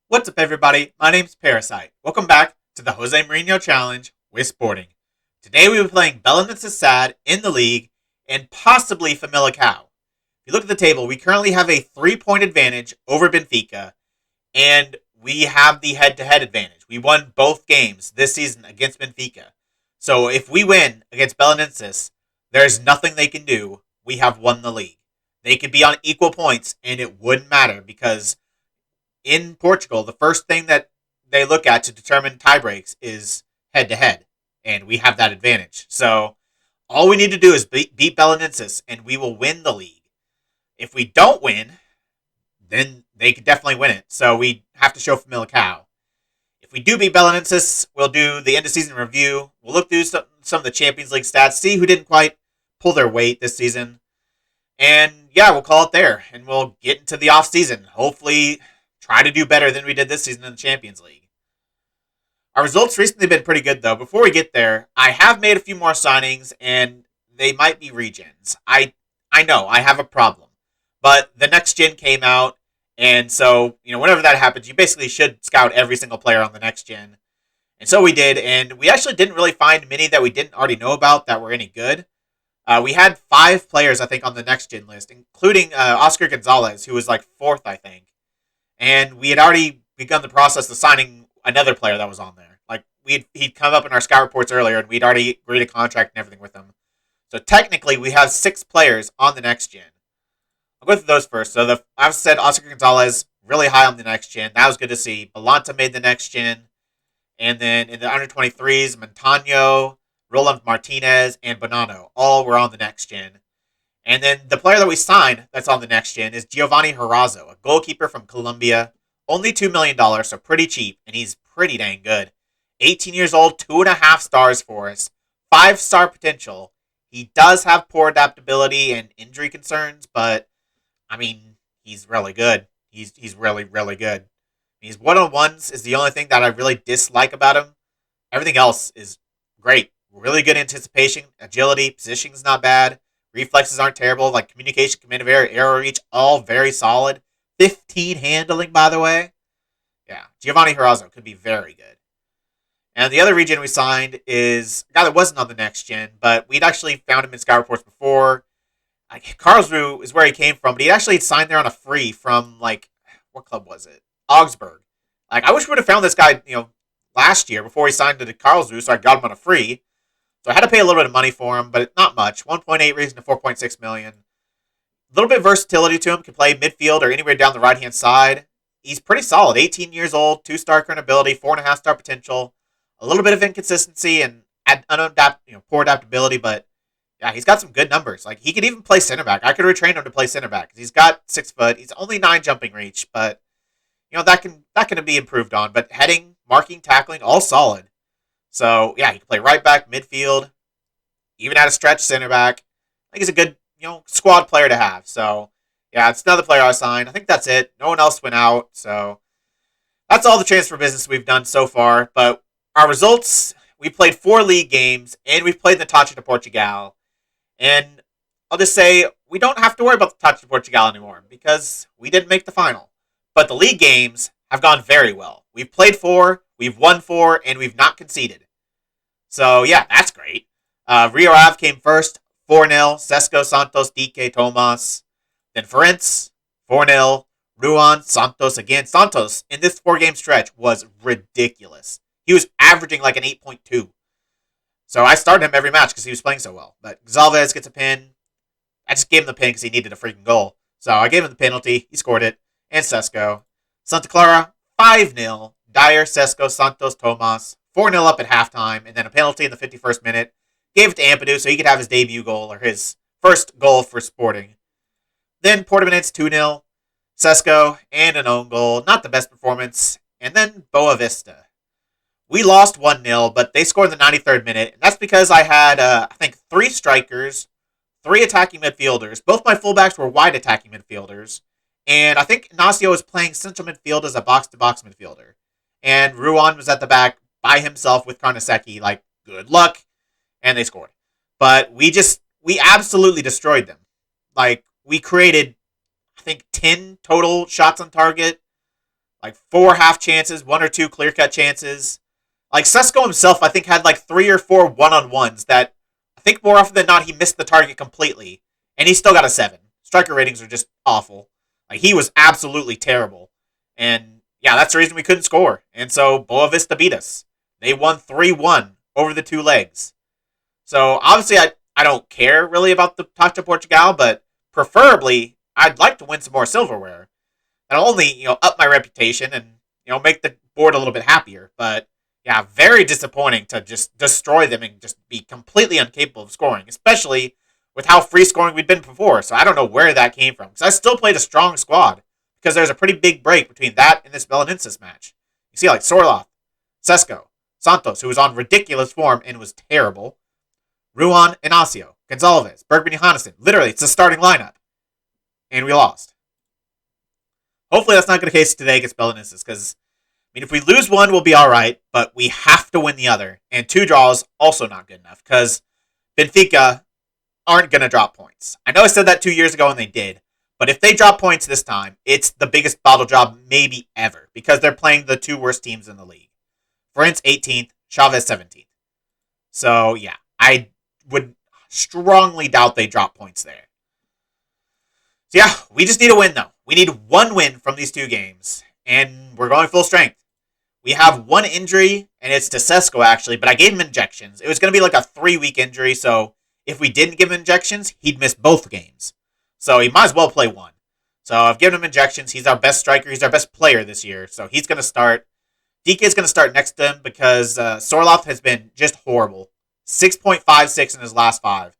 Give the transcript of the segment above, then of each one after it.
What's up, everybody? My name's Parasite. Welcome back to the Jose Mourinho Challenge with Sporting. Today we will be playing Belenenses SAD in the league and possibly Familicao. If you look at the table, we currently have a 3-point advantage over Benfica, and we have the head-to-head advantage. We won both games this season against Benfica. So if we win against Belenenses, there's nothing they can do. We have won the league. They could be on equal points, and it wouldn't matter because in Portugal, the first thing that they look at to determine tie breaks is head to head, and we have that advantage. So all we need to do is beat Belenenses, and we will win the league. If we don't win, then they could definitely win it. So we have to show Familicao. If we do beat Belenenses, we'll do the end of season review. We'll look through some of the Champions League stats, see who didn't quite pull their weight this season. And yeah, we'll call it there, and we'll get into the off season. Hopefully try to do better than we did this season in the Champions League. Our results recently have been pretty good, though. Before we get there, I have made a few more signings, and they might be regens. I know, I have a problem. But the next gen came out, and so, whenever that happens, you basically should scout every single player on the next gen. And so we did, and we actually didn't really find many that we didn't already know about that were any good. We had 5 players, I think, on the next gen list, including Oscar Gonzalez, who was like 4th, I think. And we had already begun the process of signing another player that was on there. Like he'd come up in our scout reports earlier, and we'd already agreed a contract and everything with him. So technically, we have 6 players on the next gen. I'll go through those first. So I've said Oscar Gonzalez really high on the next gen. That was good to see. Balanta made the next gen, and then in the under 23s, Montano, Roland Martinez, and Bonanno all were on the next gen. And then the player that we signed that's on the next gen is Giovanni Herrazo, a goalkeeper from Colombia. Only $2 million, so pretty cheap, and he's pretty dang good. 18 years old, 2.5 stars for us, 5-star potential. He does have poor adaptability and injury concerns, but, he's really good. He's really, really good. His one-on-ones is the only thing that I really dislike about him. Everything else is great. Really good anticipation, agility, positioning's not bad. Reflexes aren't terrible. Like communication, command of air, arrow reach, all very solid. 15 handling, by the way. Yeah, Giovanni Herrazo could be very good. And the other region we signed is a guy that wasn't on the next gen, but we'd actually found him in scout reports before. Karlsruhe is where he came from, but he actually signed there on a free from, what club was it? Augsburg. I wish we would have found this guy, last year before he signed to Karlsruhe, so I got him on a free. So I had to pay a little bit of money for him, but not much. 1.8 reason to 4.6 million. A little bit of versatility to him. Can play midfield or anywhere down the right-hand side. He's pretty solid. 18 years old, 2-star current ability, 4.5-star potential. A little bit of inconsistency and poor adaptability, but yeah, he's got some good numbers. He could even play center back. I could retrain him to play center back because he's got 6 foot. He's only 9 jumping reach, but that can be improved on. But heading, marking, tackling, all solid. So, yeah, he can play right back, midfield, even at a stretch center back. I think he's a good, squad player to have. So, yeah, it's another player I signed. I think that's it. No one else went out. So, that's all the transfer business we've done so far. But our results, we played 4 league games, and we've played the Taça de Portugal. And I'll just say, we don't have to worry about the Taça de Portugal anymore because we didn't make the final. But the league games have gone very well. We've played 4, we've won 4, and we've not conceded. So, yeah, that's great. Rio Ave came first, 4-0. Sesco, Santos, DK, Tomas. Then Ferenc, 4-0. Ruan, Santos again. Santos, in this 4-game stretch, was ridiculous. He was averaging like an 8.2. So I started him every match because he was playing so well. But Gonzalez gets a pin. I just gave him the pin because he needed a freaking goal. So I gave him the penalty. He scored it. And Sesco. Santa Clara, 5-0. Dyer, Sesco, Santos, Tomas. 4-0 up at halftime, and then a penalty in the 51st minute. Gave it to Ampadu so he could have his debut goal, or his first goal for Sporting. Then Portimonense 2-0, Sesco, and an own goal. Not the best performance. And then Boa Vista. We lost 1-0, but they scored in the 93rd minute, and that's because I had, 3 strikers, 3 attacking midfielders. Both my fullbacks were wide attacking midfielders, and I think Ignacio was playing central midfield as a box-to-box midfielder. And Ruan was at the back by himself with Karnaseki, good luck, and they scored. But we absolutely destroyed them. We created, I think, 10 total shots on target. like 4 half chances, 1 or 2 clear-cut chances. Like, Sesko himself, I think, had like 3 or 4 one-on-ones that I think more often than not he missed the target completely, and he still got a 7. Striker ratings are just awful. Like, he was absolutely terrible. And yeah, that's the reason we couldn't score. And so Boa Vista beat us. They won 3-1 over the 2 legs. So obviously I don't care really about the Liga Portugal, but preferably I'd like to win some more silverware. That'll only, up my reputation and, make the board a little bit happier. But yeah, very disappointing to just destroy them and just be completely incapable of scoring, especially with how free scoring we'd been before. So I don't know where that came from, because I still played a strong squad, because there's a pretty big break between that and this Belenenses match. You see, like, Sorloth, Sesko, Santos, who was on ridiculous form and was terrible, Ruan, Inacio, Gonzalez, Bergman, Johannesson. Literally, it's the starting lineup. And we lost. Hopefully that's not going to be the case today against Belenenses, because, if we lose one, we'll be all right, but we have to win the other. And 2 draws, also not good enough, because Benfica aren't going to drop points. I know I said that 2 years ago, and they did. But if they drop points this time, it's the biggest bottle job maybe ever, because they're playing the 2 worst teams in the league. France 18th, Chavez 17th. So, yeah, I would strongly doubt they drop points there. So, yeah, we just need a win, though. We need 1 win from these 2 games, and we're going full strength. We have 1 injury, and it's to Sesko, actually, but I gave him injections. It was going to be like a 3-week injury, so if we didn't give him injections, he'd miss both games. So he might as well play 1. So I've given him injections. He's our best striker. He's our best player this year. So he's going to start. DK is going to start next to him because Sorloth has been just horrible. 6.56 in his last 5.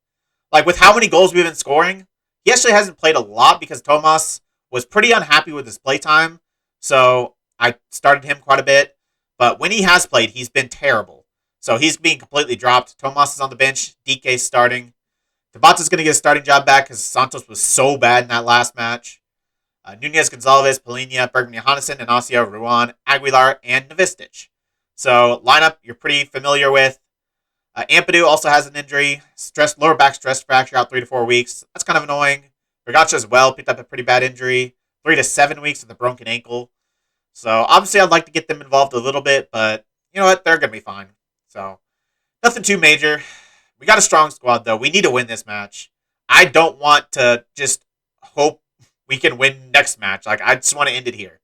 Like, with how many goals we've been scoring, he actually hasn't played a lot because Tomas was pretty unhappy with his playtime. So I started him quite a bit. But when he has played, he's been terrible. So he's being completely dropped. Tomas is on the bench. DK's starting. Tabata's going to get a starting job back because Santos was so bad in that last match. Nunez, Gonzalez, Polina, Bergman, Johannesson, Inacio, Ruan, Aguilar, and Novistich. So lineup you're pretty familiar with. Ampadu also has an injury. Lower back stress fracture out 3 to 4 weeks. That's kind of annoying. Rigacha as well picked up a pretty bad injury. 3 to 7 weeks with a broken ankle. So obviously I'd like to get them involved a little bit, but you know what? They're going to be fine. So nothing too major. We got a strong squad, though. We need to win this match. I don't want to just hope we can win next match. Like, I just want to end it here.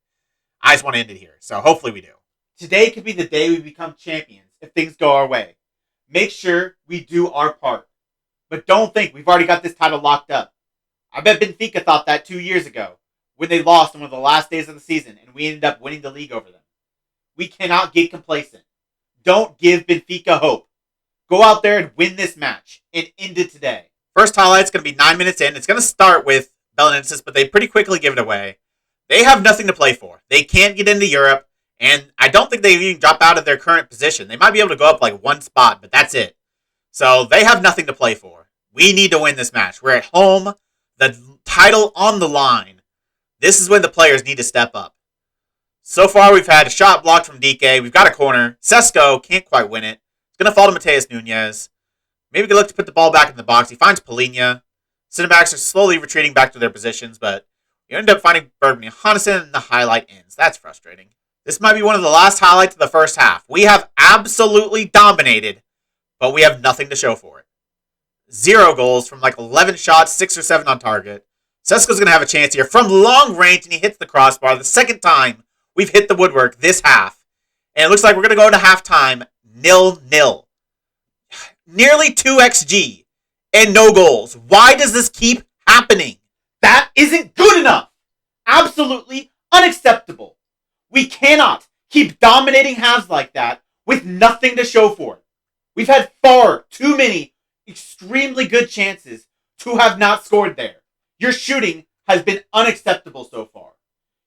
So hopefully we do. Today could be the day we become champions if things go our way. Make sure we do our part. But don't think we've already got this title locked up. I bet Benfica thought that 2 years ago when they lost on one of the last days of the season and we ended up winning the league over them. We cannot get complacent. Don't give Benfica hope. Go out there and win this match and end it today. First highlight's going to be 9 minutes in. It's going to start with Belenenses, but they pretty quickly give it away. They have nothing to play for. They can't get into Europe, and I don't think they even drop out of their current position. They might be able to go up like 1 spot, but that's it. So they have nothing to play for. We need to win this match. We're at home. The title on the line. This is when the players need to step up. So far, we've had a shot blocked from DK. We've got a corner. Sesko can't quite win it. Going to fall to Mateus Nunez. Maybe we can look to put the ball back in the box. He finds Polina. Center backs are slowly retreating back to their positions, but you end up finding Bergman Johannesson and the highlight ends. That's frustrating. This might be one of the last highlights of the first half. We have absolutely dominated, but we have nothing to show for it. 0 goals from like 11 shots, 6 or 7 on target. Sesko's going to have a chance here from long range, and he hits the crossbar. The second time we've hit the woodwork this half. And it looks like we're going to go into halftime 0-0. Nearly 2 XG and no goals. Why does this keep happening? That isn't good enough. Absolutely unacceptable. We cannot keep dominating halves like that with nothing to show for it. We've had far too many extremely good chances to have not scored there. Your shooting has been unacceptable so far.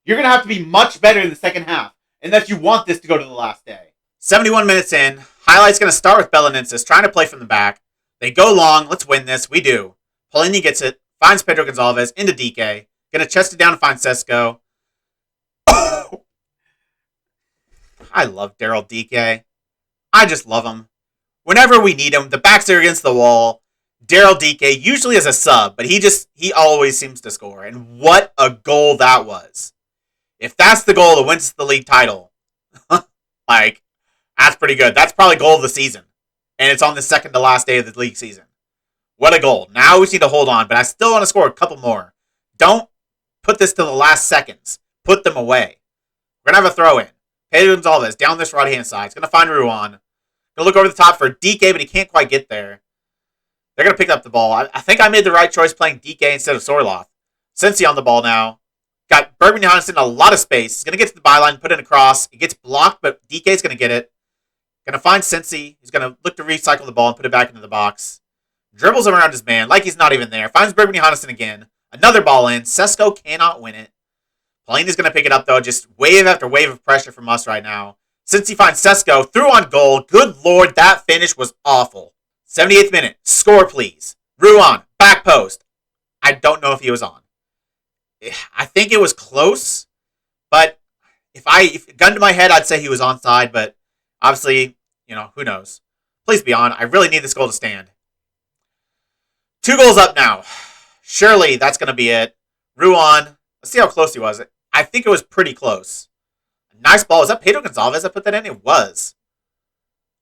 You're going to have to be much better in the second half unless you want this to go to the last day. 71 minutes in. Highlight's going to start with Belenenses trying to play from the back. They go long. Let's win this. We do. Polini gets it. Finds Pedro Gonzalez into DK. Going to chest it down to find Sesko. I love Daryl DK. I just love him. Whenever we need him, the backs are against the wall. Daryl DK, usually as a sub, but he always seems to score. And what a goal that was. If that's the goal that wins the league title, like, that's pretty good. That's probably goal of the season. And it's on the second to last day of the league season. What a goal. Now we just need to hold on, but I still want to score a couple more. Don't put this to the last seconds. Put them away. We're going to have a throw in. Pedro Gonzalez down this right-hand side. He's going to find Ruan. Going to look over the top for DK, but he can't quite get there. They're going to pick up the ball. I think I made the right choice playing DK instead of Sorloth. Cincy on the ball now. Got Bergman Johansson a lot of space. He's going to get to the byline, put it across. It gets blocked, but DK's going to get it. Going to find Cincy. He's going to look to recycle the ball and put it back into the box. Dribbles around his man like he's not even there. Finds Bergman Johansson again. Another ball in. Sesko cannot win it. Paulina's going to pick it up, though. Just wave after wave of pressure from us right now. Cincy finds Sesko. Through on goal. Good Lord, that finish was awful. 78th minute. Score, please. Ruan. Back post. I don't know if he was on. I think it was close. But if gun to my head, I'd say he was onside. But obviously, who knows. Please be on. I really need this goal to stand. 2 goals up now. Surely that's going to be it. Ruan. Let's see how close he was. I think it was pretty close. Nice ball. Is that Pedro Gonzalez that put that in? It was.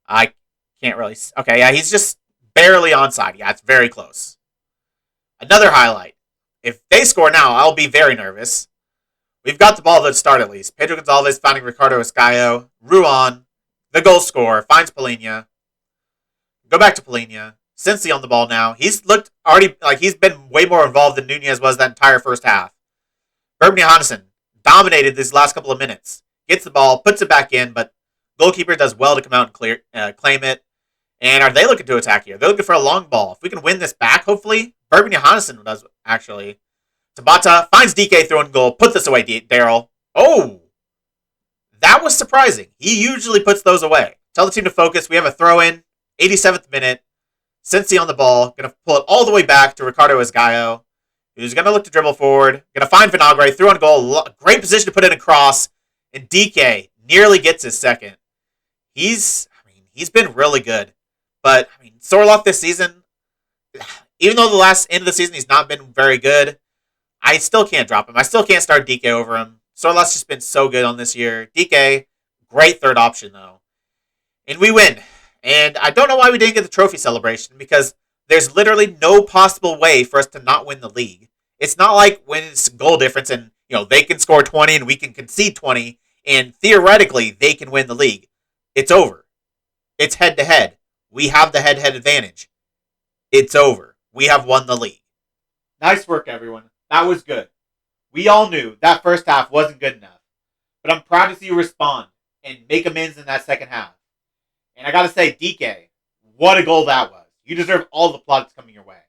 I can't really... Okay, yeah, he's just barely onside. Yeah, it's very close. Another highlight. If they score now, I'll be very nervous. We've got the ball to start at least. Pedro Gonzalez finding Ricardo Escaio. Ruan, the goal scorer, finds Polina. Go back to Polina. Cincy on the ball now. He's looked already like he's been way more involved than Nunez was that entire first half. Bergman Johansson dominated these last couple of minutes. Gets the ball, puts it back in, but goalkeeper does well to come out and claim it. And are they looking to attack here? They're looking for a long ball. If we can win this back, hopefully. Bergman Johansson does, actually. Tabata finds DK throwing goal. Put this away, Daryl. Oh! That was surprising. He usually puts those away. Tell the team to focus. We have a throw-in. 87th minute. Cincy on the ball. Going to pull it all the way back to Ricardo Esgaio. Who's going to look to dribble forward. Going to find Vinagre. Through on goal. Great position to put it across. And DK nearly gets his second. He's been really good. But, Sorloth this season, even though the last end of the season he's not been very good, I still can't drop him. I still can't start DK over him. Sorloth's just been so good on this year. DK, great third option, though. And we win. And I don't know why we didn't get the trophy celebration, because there's literally no possible way for us to not win the league. It's not like when it's goal difference and, they can score 20 and we can concede 20, and theoretically they can win the league. It's over. It's head-to-head. We have the head-to-head advantage. It's over. We have won the league. Nice work, everyone. That was good. We all knew that first half wasn't good enough. But I'm proud to see you respond and make amends in that second half. And I gotta say, DK, what a goal that was. You deserve all the plaudits coming your way.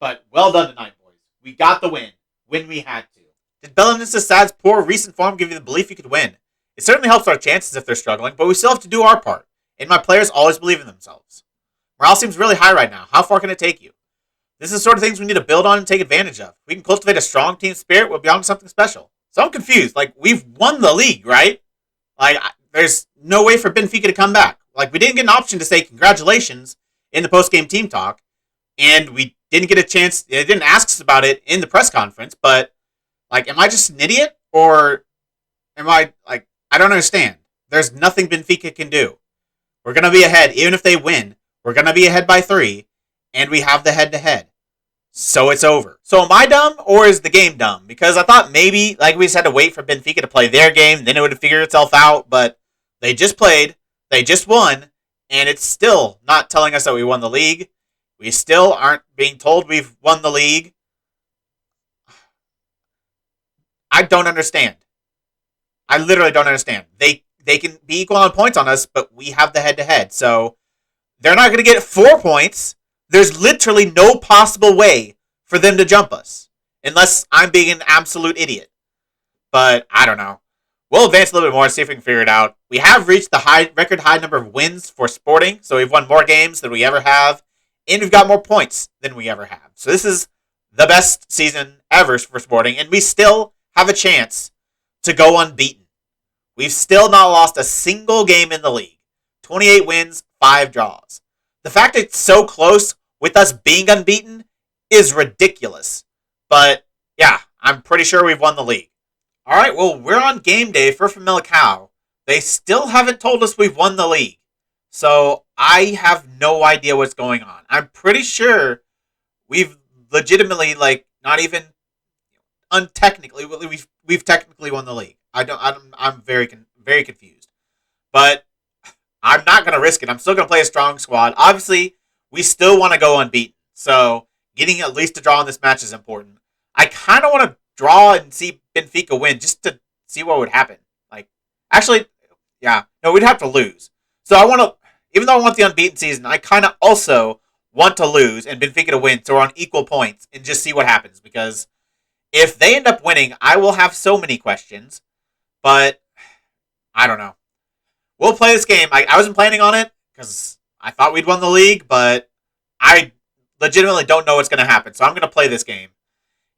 But well done tonight, boys. We got the win when we had to. Did Belenenses SAD's poor recent form give you the belief you could win? It certainly helps our chances if they're struggling, but we still have to do our part. And my players always believe in themselves. Morale seems really high right now. How far can it take you? This is the sort of things we need to build on and take advantage of. If we can cultivate a strong team spirit, we'll be on to something special. So I'm confused. We've won the league, right? There's no way for Benfica to come back. We didn't get an option to say congratulations in the post-game team talk. And we didn't get a chance. They didn't ask us about it in the press conference. But, am I just an idiot? Or am I, I don't understand. There's nothing Benfica can do. We're going to be ahead. Even if they win, we're going to be ahead by 3. And we have the head-to-head. So it's over. So am I dumb, or is the game dumb? Because I thought maybe, we just had to wait for Benfica to play their game, then it would have figured itself out. But they just played, they just won, and it's still not telling us that we won the league. We still aren't being told we've won the league. I don't understand. I literally don't understand. They can be equal on points on us, but we have the head-to-head. So they're not going to get 4 points. There's literally no possible way for them to jump us. Unless I'm being an absolute idiot. But I don't know. We'll advance a little bit more and see if we can figure it out. We have reached the record high number of wins for Sporting. So we've won more games than we ever have. And we've got more points than we ever have. So this is the best season ever for Sporting. And we still have a chance to go unbeaten. We've still not lost a single game in the league. 28 wins, 5 draws. The fact that it's so close with us being unbeaten is ridiculous. But, yeah, I'm pretty sure we've won the league. All right, well, we're on game day for Familicao. They still haven't told us we've won the league. So I have no idea what's going on. I'm pretty sure we've legitimately, like, not even untechnically, we've technically won the league. I'm very confused. But I'm not going to risk it. I'm still going to play a strong squad. Obviously, we still want to go unbeaten. So getting at least a draw in this match is important. I kind of want to draw and see Benfica win just to see what would happen. Like, actually, yeah, no, we'd have to lose. So I want to, even though I want the unbeaten season, I kind of also want to lose and Benfica to win, so we're on equal points and just see what happens. Because if they end up winning, I will have so many questions. But I don't know. We'll play this game. I wasn't planning on it because I thought we'd won the league, but I legitimately don't know what's going to happen. So I'm going to play this game.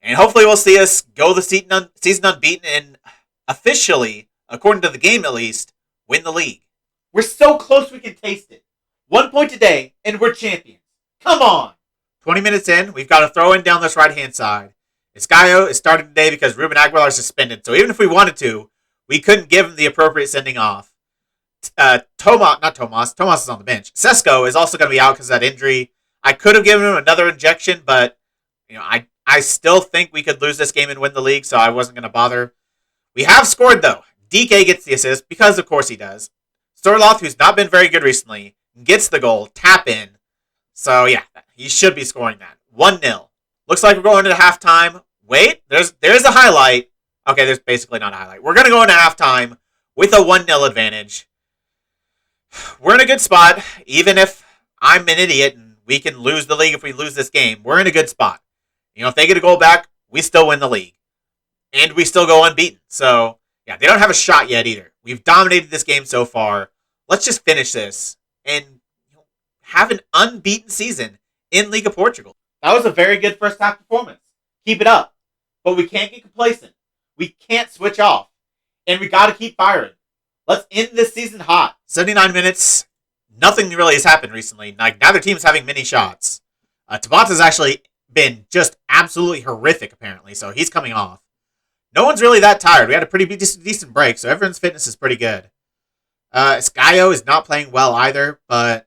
And hopefully we'll see us go the season unbeaten and officially, according to the game at least, win the league. We're so close we can taste it. 1 point today, and we're champions. Come on! 20 minutes in, we've got a throw in down this right-hand side. Iscaio is starting today because Ruben Aguilar is suspended. So even if we wanted to, we couldn't give him the appropriate sending off. Tomas is on the bench. Sesko is also going to be out because of that injury. I could have given him another injection, but I still think we could lose this game and win the league, so I wasn't going to bother. We have scored, though. DK gets the assist, because of course he does. Storloth, who's not been very good recently, gets the goal, tap in. So, yeah, he should be scoring that. 1-0. Looks like we're going into halftime. Wait, there's a highlight. Okay, there's basically not a highlight. We're going to go into halftime with a 1-0 advantage. We're in a good spot, even if I'm an idiot and we can lose the league if we lose this game. We're in a good spot. If they get a goal back, we still win the league. And we still go unbeaten. So, yeah, they don't have a shot yet either. We've dominated this game so far. Let's just finish this and have an unbeaten season in Liga Portugal. That was a very good first half performance. Keep it up. But we can't get complacent. We can't switch off. And we got to keep firing. Let's end this season hot. 79 minutes. Nothing really has happened recently. Like, neither team's having many shots. Tabata's actually been just absolutely horrific, apparently, so he's coming off. No one's really that tired. We had a pretty decent break, so everyone's fitness is pretty good. Iscaio is not playing well either, but,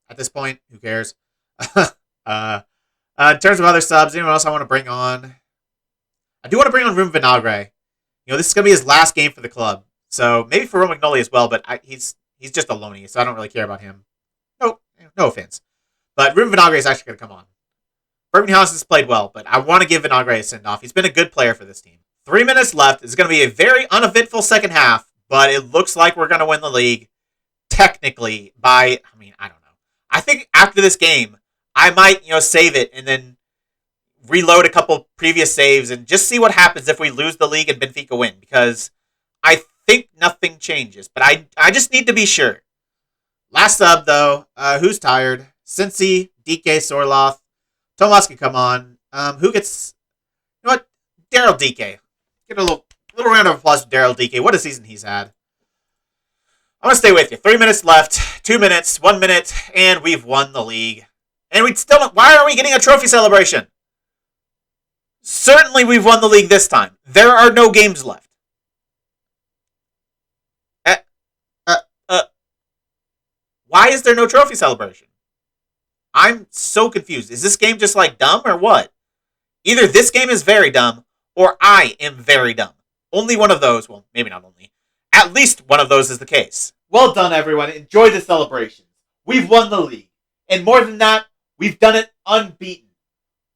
at this point, who cares? In terms of other subs, anyone else I want to bring on? I do want to bring on Ruben Vinagre. This is going to be his last game for the club, so maybe for Romagnoli as well, but he's just a loanee, so I don't really care about him. No offense. But Ruben Vinagre is actually going to come on. Bergman has played well, but I want to give Vinagre a send-off. He's been a good player for this team. 3 minutes left. It's going to be a very uneventful second half, but it looks like we're going to win the league technically by, I don't know. I think after this game, I might, save it and then reload a couple previous saves and just see what happens if we lose the league and Benfica win, because I think nothing changes, but I just need to be sure. Last sub, though. Who's tired? Cincy, DK, Sorloth. Tomas can come on. Who gets... what? Daryl DK. Get a little round of applause to Daryl DK. What a season he's had. I'm going to stay with you. 3 minutes left. 2 minutes. 1 minute. And we've won the league. And we still... why aren't we getting a trophy celebration? Certainly we've won the league this time. There are no games left. Why is there no trophy celebration? I'm so confused. Is this game just dumb or what? Either this game is very dumb or I am very dumb. Only one of those, well, maybe not only. At least one of those is the case. Well done, everyone. Enjoy the celebrations. We've won the league. And more than that, we've done it unbeaten.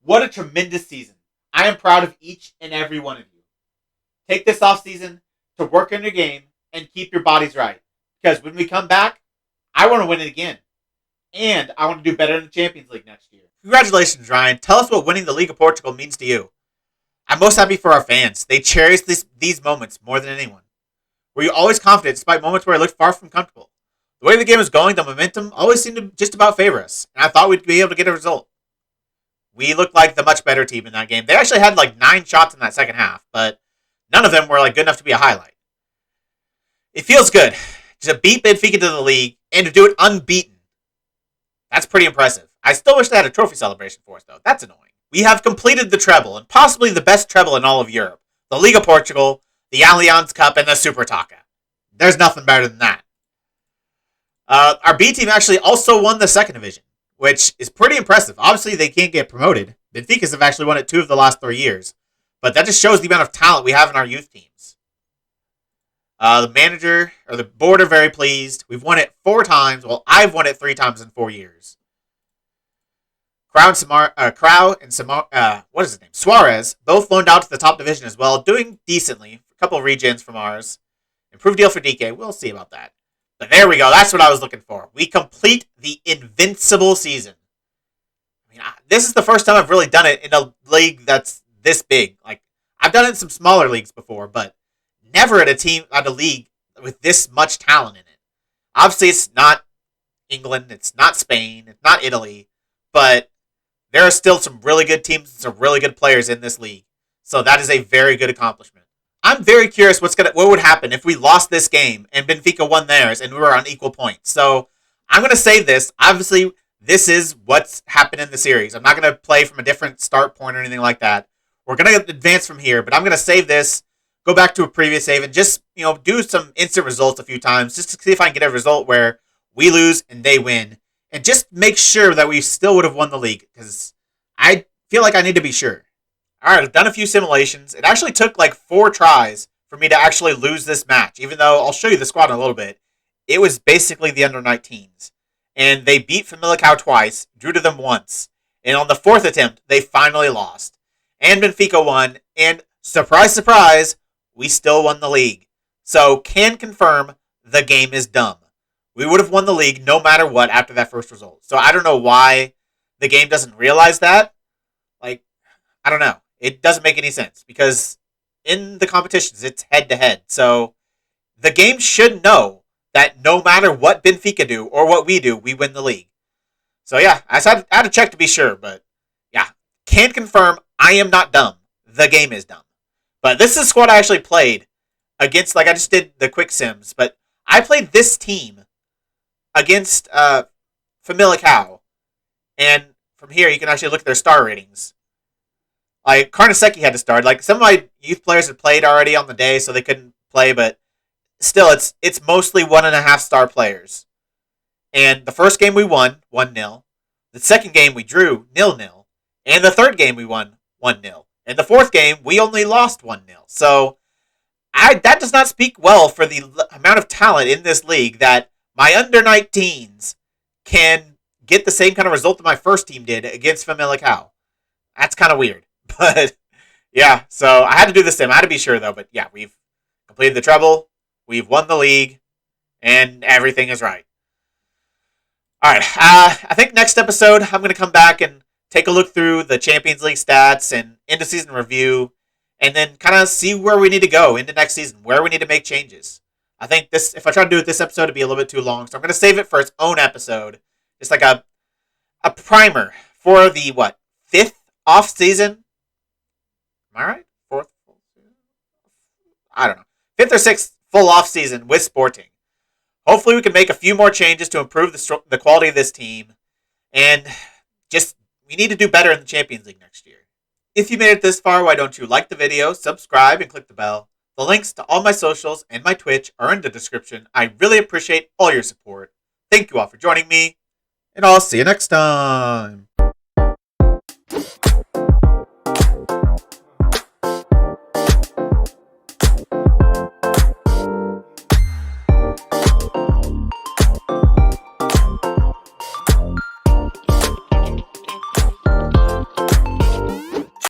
What a tremendous season. I am proud of each and every one of you. Take this off season to work on your game and keep your bodies right. Because when we come back, I want to win it again. And I want to do better in the Champions League next year. Congratulations, Ryan. Tell us what winning the Liga Portugal means to you. I'm most happy for our fans. They cherish these moments more than anyone. Were you always confident despite moments where I looked far from comfortable? The way the game was going, the momentum always seemed to just about favor us. And I thought we'd be able to get a result. We looked like the much better team in that game. They actually had 9 shots in that second half, but none of them were good enough to be a highlight. It feels good to beat Benfica to the league and to do it unbeaten. That's pretty impressive. I still wish they had a trophy celebration for us, though. That's annoying. We have completed the treble, and possibly the best treble in all of Europe. the Liga Portugal, the Allianz Cup, and the Super Taca. There's nothing better than that. Our B team actually also won the second division, which is pretty impressive. Obviously, they can't get promoted. Benfica have actually won it 2 of the last 3 years. But that just shows the amount of talent we have in our youth teams. The manager, or the board, are very pleased. We've won it 4 times. Well, I've won it 3 times in 4 years. What is his name? Suarez, both loaned out to the top division as well, doing decently. A couple of regens from ours. Improved deal for DK. We'll see about that. But there we go. That's what I was looking for. We complete the invincible season. I mean, this is the first time I've really done it in a league that's this big. Like, I've done it in some smaller leagues before, but never at a league with this much talent in it. Obviously, it's not England, it's not Spain, it's not Italy, but there are still some really good teams and some really good players in this league. So that is a very good accomplishment. I'm very curious what would happen if we lost this game and Benfica won theirs and we were on equal points. So I'm going to save this. Obviously, this is what's happened in the series. I'm not going to play from a different start point or anything like that. We're going to advance from here, but I'm going to save this, go back to a previous save, and just do some instant results a few times just to see if I can get a result where we lose and they win. And just make sure that we still would have won the league, because I feel like I need to be sure. Alright, I've done a few simulations. It actually took like 4 tries for me to actually lose this match, even though I'll show you the squad in a little bit. It was basically the under-19s. And they beat Familicao twice, drew to them once. And on the 4th attempt, they finally lost. And Benfica won, and surprise, surprise, we still won the league. So, can confirm the game is dumb. We would have won the league no matter what after that first result. So, I don't know why the game doesn't realize that. Like, I don't know. It doesn't make any sense, because in the competitions, it's head-to-head. So, the game should know that no matter what Benfica do or what we do, we win the league. So, yeah, I had to check to be sure, but yeah, can confirm I am not dumb. The game is dumb. But this is the squad I actually played against, like I just did the quick sims, but I played this team against Familicao. And from here, you can actually look at their star ratings. Like, Karnaseki had to start. Like, some of my youth players had played already on the day, so they couldn't play, but still, it's mostly 1.5 star players. And the first game we won, 1-0. The second game we drew, 0-0. And the third game we won, 1-0. And the fourth game, we only lost 1-0. So, that does not speak well for the amount of talent in this league that my under-19s can get the same kind of result that my first team did against Familicao. That's kind of weird. But, yeah, so I had to do this sim. I had to be sure, though. But, yeah, we've completed the treble. We've won the league. And everything is right. Alright, I think next episode, I'm going to come back and take a look through the Champions League stats and end-of-season review, and then kind of see where we need to go into next season, where we need to make changes. I think if I try to do it this episode, it'd be a little bit too long, so I'm going to save it for its own episode. Just like a primer for the, 5th off-season? Am I right? 4th? I don't know. 5th or 6th full off-season with Sporting. Hopefully we can make a few more changes to improve the quality of this team, and just, we need to do better in the Champions League next year. If you made it this far, why don't you like the video, subscribe, and click the bell. The links to all my socials and my Twitch are in the description. I really appreciate all your support. Thank you all for joining me, and I'll see you next time.